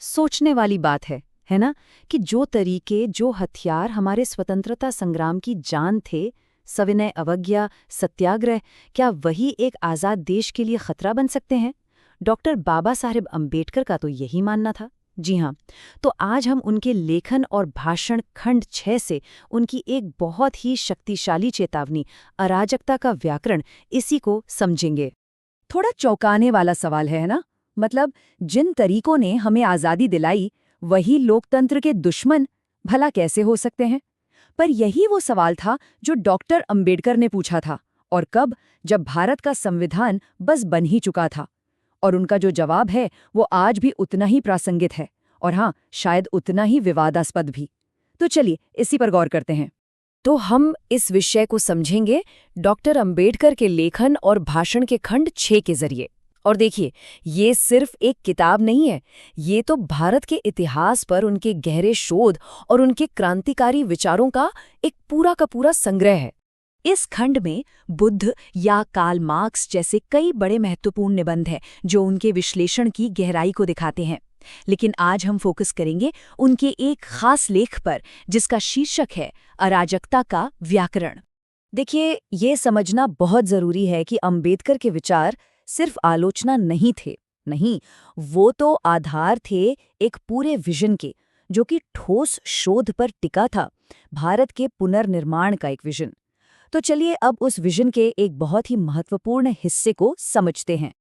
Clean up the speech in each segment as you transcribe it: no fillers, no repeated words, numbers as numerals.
सोचने वाली बात है ना? कि जो तरीके, जो हथियार हमारे स्वतंत्रता संग्राम की जान थे, सविनय अवज्ञा, सत्याग्रह, क्या वही एक आज़ाद देश के लिए खतरा बन सकते हैं? डॉक्टर बाबा साहेब अम्बेडकर का तो यही मानना था। जी हाँ, तो आज हम उनके लेखन और भाषण खंड 6 से उनकी एक बहुत ही शक्तिशाली चेतावनी, अराजकता का व्याकरण, इसी को समझेंगे। थोड़ा चौंकाने वाला सवाल है ना? मतलब जिन तरीकों ने हमें आज़ादी दिलाई, वही लोकतंत्र के दुश्मन भला कैसे हो सकते हैं? पर यही वो सवाल था जो डॉक्टर अंबेडकर ने पूछा था। और कब? जब भारत का संविधान बस बन ही चुका था। और उनका जो जवाब है वो आज भी उतना ही प्रासंगिक है, और हाँ, शायद उतना ही विवादास्पद भी। तो चलिए इसी पर गौर करते हैं। तो हम इस विषय को समझेंगे डॉक्टर अंबेडकर के लेखन और भाषण के खंड 6 के जरिए। और देखिए, ये सिर्फ एक किताब नहीं है, ये तो भारत के इतिहास पर उनके गहरे शोध और उनके क्रांतिकारी विचारों का एक पूरा का पूरा संग्रह है। इस खंड में बुद्ध या कार्ल मार्क्स जैसे कई बड़े महत्वपूर्ण निबंध हैं जो उनके विश्लेषण की गहराई को दिखाते हैं। लेकिन आज हम फोकस करेंगे उनके एक खास लेख पर जिसका शीर्षक है अराजकता का व्याकरण। देखिए, ये समझना बहुत जरूरी है कि अंबेडकर के विचार सिर्फ आलोचना नहीं थे। नहीं, वो तो आधार थे एक पूरे विजन के, जो कि ठोस शोध पर टिका था, भारत के पुनर्निर्माण का एक विजन। तो चलिए अब उस विजन के एक बहुत ही महत्वपूर्ण हिस्से को समझते हैं।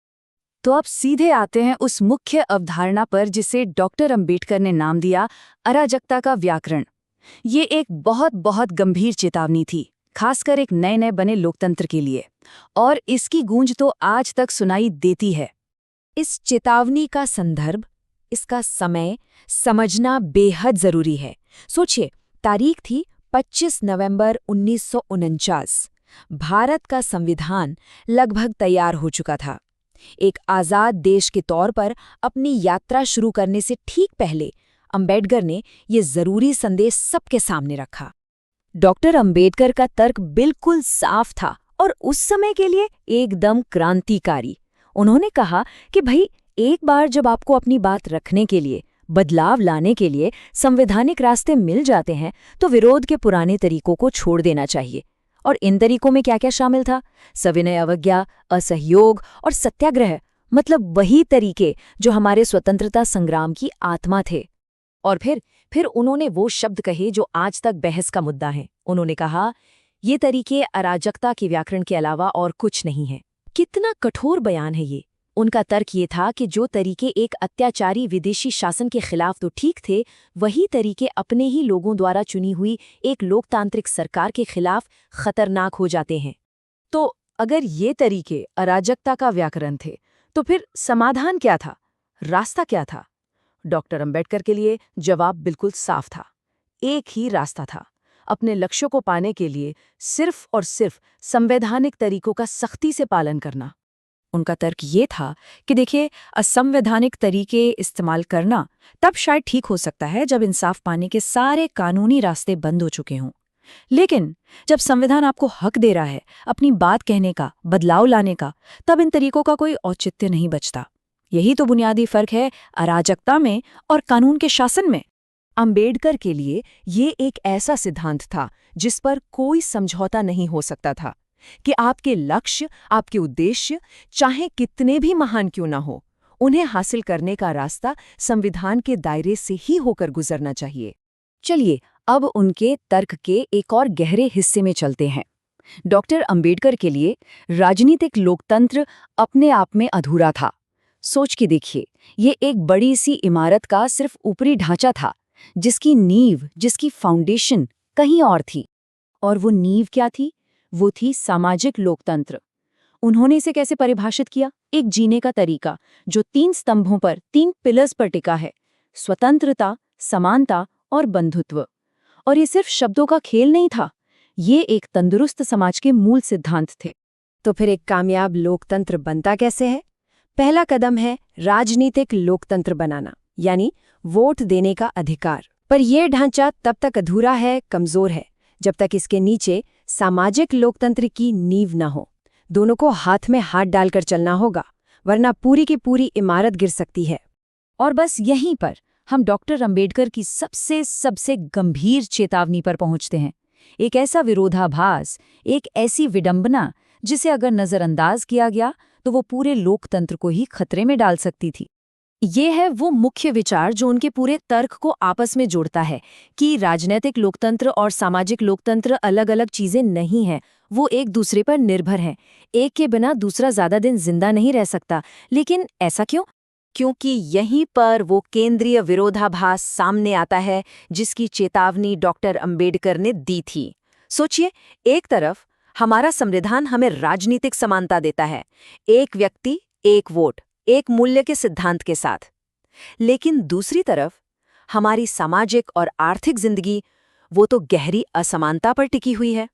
तो अब सीधे आते हैं उस मुख्य अवधारणा पर जिसे डॉक्टर अंबेडकर ने नाम दिया अराजकता का व्याकरण। ये एक बहुत बहुत गंभीर चेतावनी थी, खासकर एक नए नए बने लोकतंत्र के लिए, और इसकी गूंज तो आज तक सुनाई देती है। इस चेतावनी का संदर्भ, इसका समय समझना बेहद जरूरी है। सोचिए, तारीख थी 25 नवंबर 1949। भारत का संविधान लगभग तैयार हो चुका था। एक आज़ाद देश के तौर पर अपनी यात्रा शुरू करने से ठीक पहले अंबेडकर ने ये जरूरी संदेश सबके सामने रखा। डॉक्टर अंबेडकर का तर्क बिल्कुल साफ था और उस समय के लिए एकदम क्रांतिकारी। उन्होंने कहा कि भाई, एक बार जब आपको अपनी बात रखने के लिए, बदलाव लाने के लिए संवैधानिक रास्ते मिल जाते हैं, तो विरोध के पुराने तरीकों को छोड़ देना चाहिए। और इन तरीकों में क्या क्या शामिल था? सविनय अवज्ञा, असहयोग और सत्याग्रह, मतलब वही तरीके जो हमारे स्वतंत्रता संग्राम की आत्मा थे। और फिर उन्होंने वो शब्द कहे जो आज तक बहस का मुद्दा है। उन्होंने कहा, ये तरीके अराजकता के व्याकरण के अलावा और कुछ नहीं है। कितना कठोर बयान है ये! उनका तर्क ये था कि जो तरीके एक अत्याचारी विदेशी शासन के खिलाफ तो ठीक थे, वही तरीके अपने ही लोगों द्वारा चुनी हुई एक लोकतांत्रिक सरकार के खिलाफ खतरनाक हो जाते हैं। तो अगर ये तरीके अराजकता का व्याकरण थे, तो फिर समाधान क्या था? रास्ता क्या था? डॉक्टर अंबेडकर के लिए जवाब बिल्कुल साफ था। एक ही रास्ता था, अपने लक्ष्यों को पाने के लिए सिर्फ और सिर्फ संवैधानिक तरीकों का सख्ती से पालन करना। उनका तर्क ये था कि देखिए, असंवैधानिक तरीके इस्तेमाल करना तब शायद ठीक हो सकता है जब इंसाफ पाने के सारे कानूनी रास्ते बंद हो चुके हों। लेकिन जब संविधान आपको हक दे रहा है अपनी बात कहने का, बदलाव लाने का, तब इन तरीकों का कोई औचित्य नहीं बचता। यही तो बुनियादी फर्क है अराजकता में और कानून के शासन में। अंबेडकर के लिए ये एक ऐसा सिद्धांत था जिस पर कोई समझौता नहीं हो सकता था कि आपके लक्ष्य, आपके उद्देश्य चाहे कितने भी महान क्यों ना हो, उन्हें हासिल करने का रास्ता संविधान के दायरे से ही होकर गुजरना चाहिए। चलिए अब उनके तर्क के एक और गहरे हिस्से में चलते हैं। डॉक्टर अंबेडकर के लिए राजनीतिक लोकतंत्र अपने आप में अधूरा था। सोच के देखिए, ये एक बड़ी सी इमारत का सिर्फ ऊपरी ढांचा था, जिसकी नींव, जिसकी फाउंडेशन कहीं और थी। और वो नींव क्या थी? वो थी सामाजिक लोकतंत्र। उन्होंने इसे कैसे परिभाषित किया? एक जीने का तरीका जो 3 स्तंभों पर, 3 पिलर्स पर टिका है: स्वतंत्रता, समानता और बंधुत्व। और ये सिर्फ शब्दों का खेल नहीं था, ये एक तंदुरुस्त समाज के मूल सिद्धांत थे। तो फिर एक कामयाब लोकतंत्र बनता कैसे है? पहला कदम है राजनीतिक लोकतंत्र बनाना, यानी वोट देने का अधिकार। पर यह ढांचा तब तक अधूरा है, कमजोर है, जब तक इसके नीचे सामाजिक लोकतंत्र की नींव न हो। दोनों को हाथ में हाथ डालकर चलना होगा, वरना पूरी की पूरी इमारत गिर सकती है। और बस यहीं पर हम डॉक्टर अंबेडकर की सबसे गंभीर चेतावनी पर पहुंचते हैं। एक ऐसा विरोधाभास, एक ऐसी विडंबना जिसे अगर नजरअंदाज किया गया तो वो पूरे लोकतंत्र को ही खतरे में डाल सकती थी। ये है वो मुख्य विचार जो उनके पूरे तर्क को आपस में जोड़ता है कि राजनीतिक लोकतंत्र और सामाजिक लोकतंत्र अलग-अलग चीजें नहीं हैं, वो एक दूसरे पर निर्भर हैं। एक के बिना दूसरा ज्यादा दिन जिंदा नहीं रह सकता। लेकिन ऐसा क्यों? क्योंकि यहीं पर वो केंद्रीय विरोधाभास सामने आता है जिसकी चेतावनी डॉक्टर अंबेडकर ने दी थी। सोचिए, एक तरफ हमारा संविधान हमें राजनीतिक समानता देता है, एक व्यक्ति एक वोट, एक मूल्य के सिद्धांत के साथ। लेकिन दूसरी तरफ हमारी सामाजिक और आर्थिक जिंदगी, वो तो गहरी असमानता पर टिकी हुई है।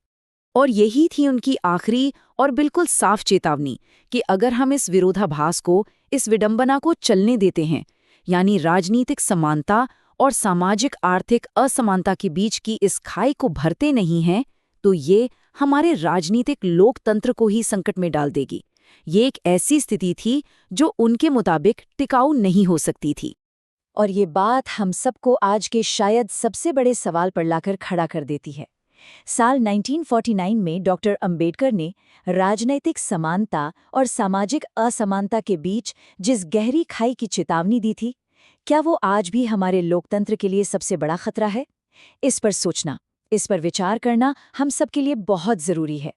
और यही थी उनकी आखिरी और बिल्कुल साफ चेतावनी कि अगर हम इस विरोधाभास को, इस विडंबना को चलने देते हैं, यानी राजनीतिक समानता और सामाजिक आर्थिक असमानता के बीच की इस खाई को भरते नहीं हैं, तो ये हमारे राजनीतिक लोकतंत्र को ही संकट में डाल देगी। ये एक ऐसी स्थिति थी जो उनके मुताबिक टिकाऊ नहीं हो सकती थी। और ये बात हम सबको आज के शायद सबसे बड़े सवाल पर लाकर खड़ा कर देती है। साल 1949 में डॉक्टर अंबेडकर ने राजनैतिक समानता और सामाजिक असमानता के बीच जिस गहरी खाई की चेतावनी दी थी, क्या वो आज भी हमारे लोकतंत्र के लिए सबसे बड़ा खतरा है? इस पर सोचना, इस पर विचार करना हम सबके लिए बहुत जरूरी है।